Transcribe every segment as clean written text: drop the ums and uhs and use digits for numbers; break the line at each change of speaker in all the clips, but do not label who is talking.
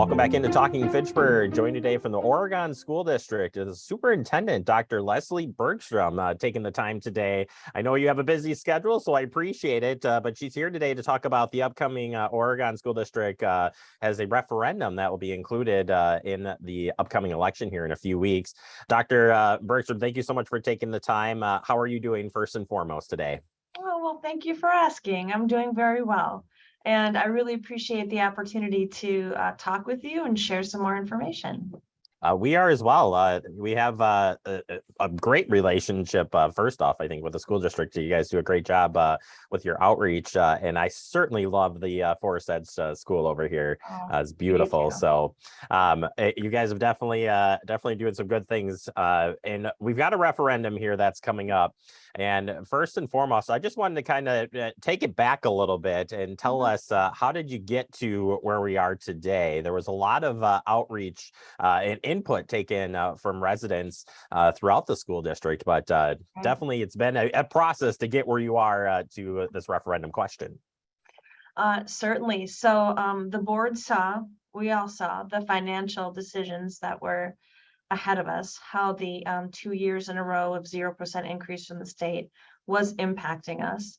Welcome back into Talking Fitchburg. Joined today from the Oregon School District is Superintendent Dr. Leslie Bergstrom, taking the time today. I know you have a busy schedule, so I appreciate it, but she's here today to talk about the upcoming Oregon School District has a referendum that will be included in the upcoming election here in a few weeks. Dr. Bergstrom, thank you so much for taking the time. How are you doing first and foremost today?
Oh, well, thank you for asking. I'm doing very well. And I really appreciate the opportunity to talk with you and share some more information.
We are as well. We have a great relationship, first off, I think, with the school district. You guys do a great job with your outreach. And I certainly love the Forest Edge school over here. It's beautiful. So you guys have definitely doing some good things. And we've got a referendum here that's coming up. And first and foremost, I just wanted to kind of take it back a little bit and tell us, how did you get to where we are today? There was a lot of outreach and input taken from residents throughout the school district, but definitely it's been a process to get where you are to this referendum question.
Certainly. So the board we all saw the financial decisions that were ahead of us, how the 2 years in a row of 0% increase from the state was impacting us.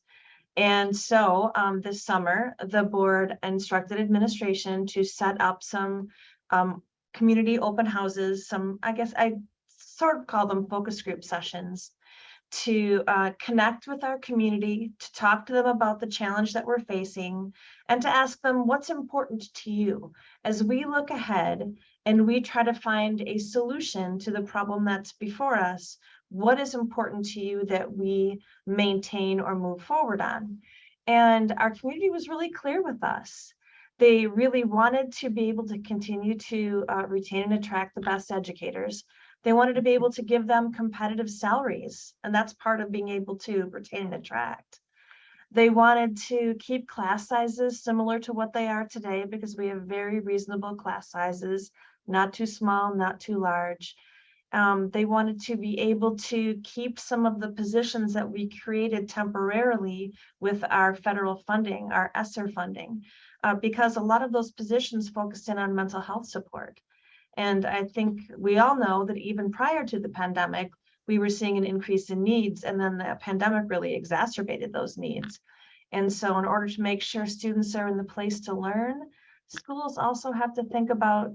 And so this summer, the board instructed administration to set up some community open houses, I guess I sort of call them focus group sessions, to connect with our community, to talk to them about the challenge that we're facing, and to ask them what's important to you as we look ahead and we try to find a solution to the problem that's before us. What is important to you that we maintain or move forward on? And our community was really clear with us. They really wanted to be able to continue to retain and attract the best educators. They wanted to be able to give them competitive salaries, and that's part of being able to retain and attract. They wanted to keep class sizes similar to what they are today, because we have very reasonable class sizes, not too small, not too large. They wanted to be able to keep some of the positions that we created temporarily with our federal funding, our ESSER funding, because a lot of those positions focused in on mental health support. And I think we all know that even prior to the pandemic, we were seeing an increase in needs, and then the pandemic really exacerbated those needs. And so in order to make sure students are in the place to learn, schools also have to think about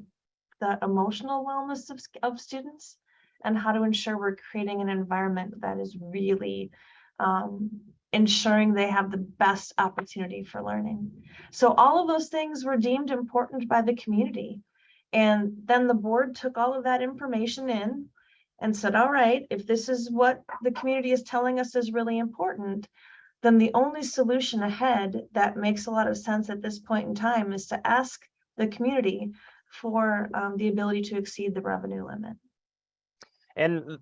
the emotional wellness of students and how to ensure we're creating an environment that is really ensuring they have the best opportunity for learning. So all of those things were deemed important by the community. And then the board took all of that information in and said, all right, if this is what the community is telling us is really important, then the only solution ahead that makes a lot of sense at this point in time is to ask the community for the ability to exceed the revenue limit. And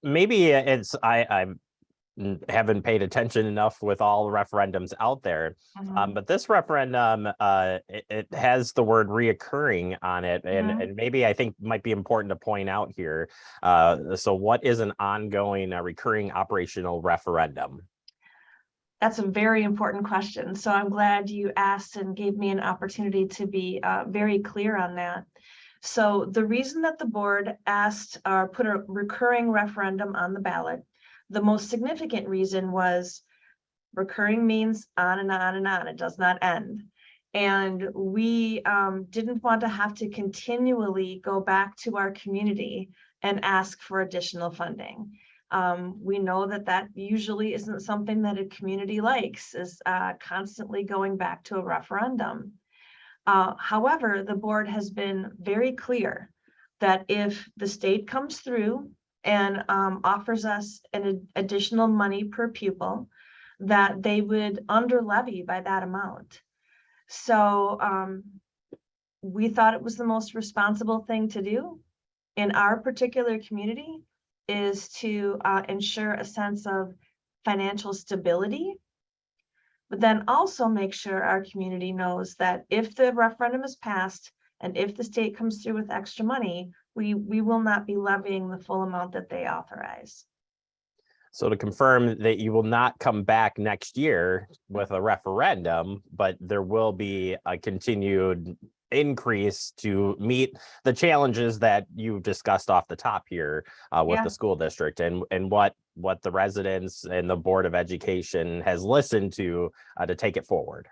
maybe it's I haven't paid attention enough with all the referendums out there, but this referendum it has the word reoccurring on it, and maybe I think might be important to point out here. So what is an ongoing recurring operational referendum?
That's a very important question. So I'm glad you asked and gave me an opportunity to be very clear on that. So the reason that the board asked or put a recurring referendum on the ballot, the most significant reason was recurring means on and on and on. It does not end. And we didn't want to have to continually go back to our community and ask for additional funding. We know that that usually isn't something that a community likes, is constantly going back to a referendum. However, the board has been very clear that if the state comes through and offers us an additional money per pupil, that they would under levy by that amount. So we thought it was the most responsible thing to do in our particular community, is to ensure a sense of financial stability, but then also make sure our community knows that if the referendum is passed and if the state comes through with extra money, we will not be levying the full amount that they authorize.
So to confirm that you will not come back next year with a referendum, but there will be a continued increase to meet the challenges that you discussed off the top here with
Yeah.
the school district, and what the residents and the Board of Education has listened to take it forward.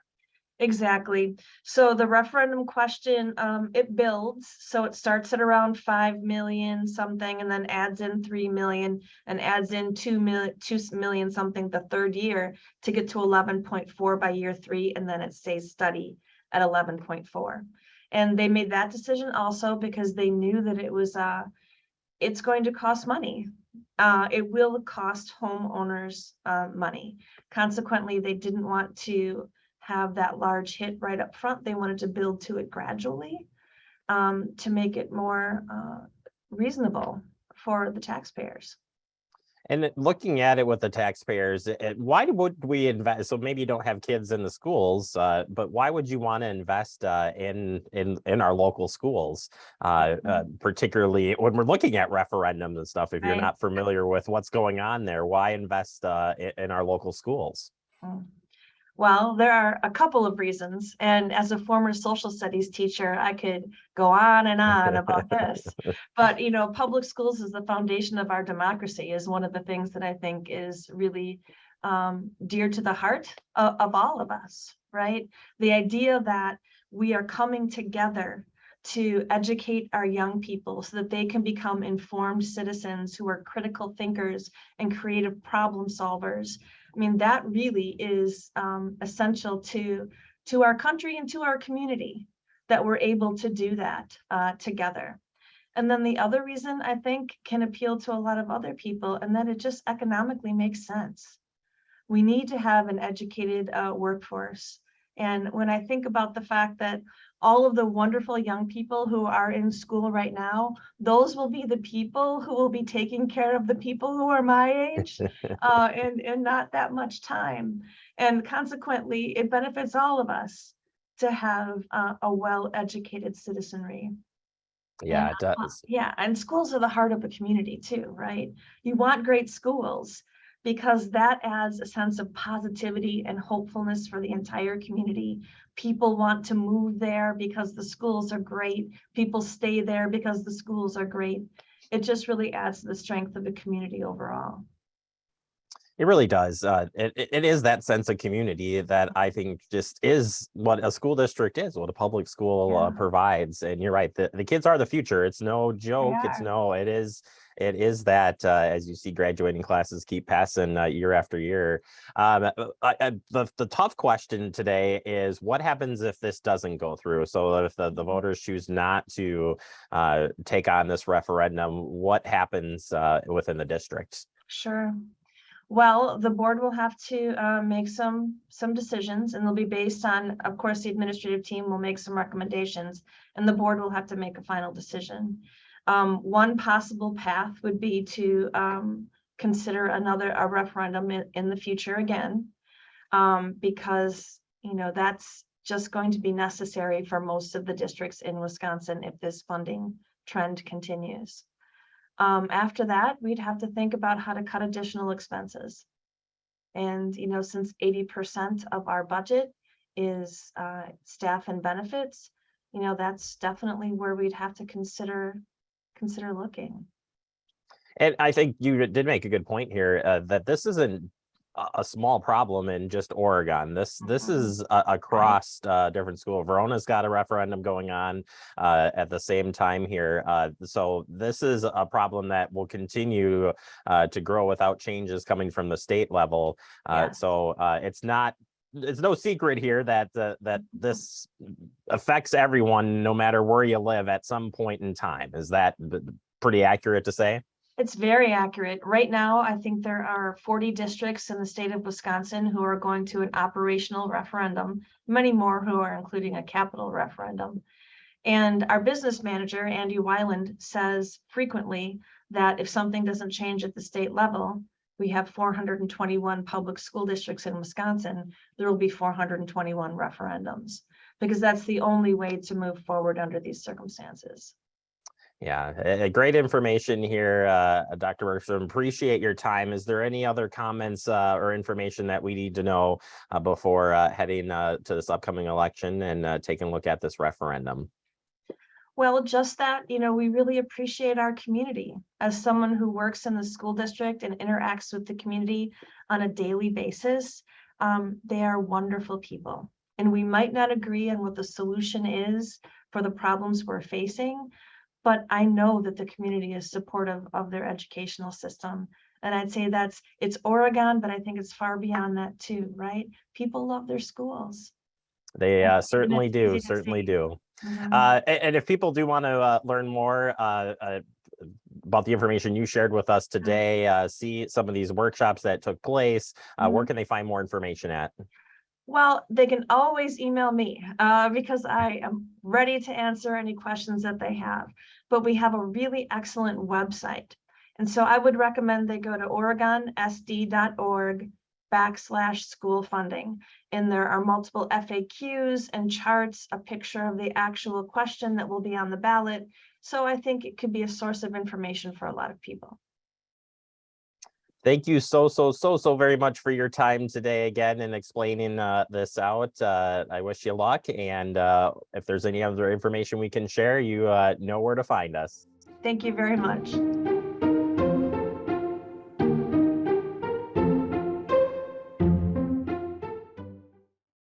Exactly. So the referendum question, it builds. So it starts at around 5 million something, and then adds in 3 million and adds in 2 million something the third year to get to 11.4 by year 3. And then it stays steady at 11.4. And they made that decision also because they knew that it was, it's going to cost money. It will cost homeowners money. Consequently, they didn't want to have that large hit right up front. They wanted to build to it gradually to make it more reasonable for the taxpayers.
And looking at it with the taxpayers, why would we invest? So maybe you don't have kids in the schools, but why would you want to invest in our local schools, particularly when we're looking at referendums and stuff? If you're
Right.
not familiar with what's going on there, why invest in our local schools?
Well, there are a couple of reasons. And as a former social studies teacher, I could go on and on about this. But, you know, public schools is the foundation of our democracy, is one of the things that I think is really dear to the heart of all of us, right? The idea that we are coming together to educate our young people so that they can become informed citizens who are critical thinkers and creative problem solvers. I mean, that really is essential to our country and to our community, that we're able to do that together. And then the other reason I think can appeal to a lot of other people, and that it just economically makes sense. We need to have an educated workforce. And when I think about the fact that all of the wonderful young people who are in school right now, those will be the people who will be taking care of the people who are my age and not that much time. And consequently, it benefits all of us to have a well-educated citizenry.
Yeah,
And
it does.
yeah, and schools are the heart of a community too, right? You want great schools because that adds a sense of positivity and hopefulness for the entire community. People want to move there because the schools are great. People stay there because the schools are great. It just really adds to the strength of the community overall.
It really does. It is that sense of community that I think just is what a school district is, what a public school provides. And you're right, the kids are the future. It's no joke. It is that as you see graduating classes keep passing year after year. The tough question today is what happens if this doesn't go through? So if the voters choose not to take on this referendum, what happens within the district?
Sure. Well, the board will have to make some decisions, and they'll be based on, of course, the administrative team will make some recommendations, and the board will have to make a final decision. One possible path would be to consider a referendum in the future again, because, you know, that's just going to be necessary for most of the districts in Wisconsin if this funding trend continues. After that, we'd have to think about how to cut additional expenses. And, you know, since 80% of our budget is staff and benefits, you know, that's definitely where we'd have to consider looking.
And I think you did make a good point here that this isn't a small problem in just Oregon. This is across different schools. Verona's got a referendum going on at the same time here. So this is a problem that will continue to grow without changes coming from the state level. So it's no secret here that this affects everyone, no matter where you live at some point in time. Is that pretty accurate to say?
It's very accurate. Right now, I think there are 40 districts in the state of Wisconsin who are going to an operational referendum, many more who are including a capital referendum. And our business manager, Andy Weiland, says frequently that if something doesn't change at the state level, we have 421 public school districts in Wisconsin, there will be 421 referendums, because that's the only way to move forward under these circumstances.
Yeah, great information here, Dr. Bergstrom. Appreciate your time. Is there any other comments or information that we need to know before heading to this upcoming election and taking a look at this referendum?
Well, just that, we really appreciate our community. As someone who works in the school district and interacts with the community on a daily basis, they are wonderful people. And we might not agree on what the solution is for the problems we're facing, but I know that the community is supportive of their educational system. And I'd say it's Oregon, but I think it's far beyond that too, right? People love their schools.
They
And
certainly
it's
do,
easy to
certainly
see.
do.
Mhm.
And if people do want to learn more about the information you shared with us today, see some of these workshops that took place, where
Mhm.
can they find more information at?
Well, they can always email me because I am ready to answer any questions that they have. But we have a really excellent website. And so I would recommend they go to OregonSD.org/school funding. And there are multiple FAQs and charts, a picture of the actual question that will be on the ballot. So I think it could be a source of information for a lot of people.
Thank you so very much for your time today again and explaining this out. I wish you luck. And if there's any other information we can share, you know where to find us.
Thank you very much.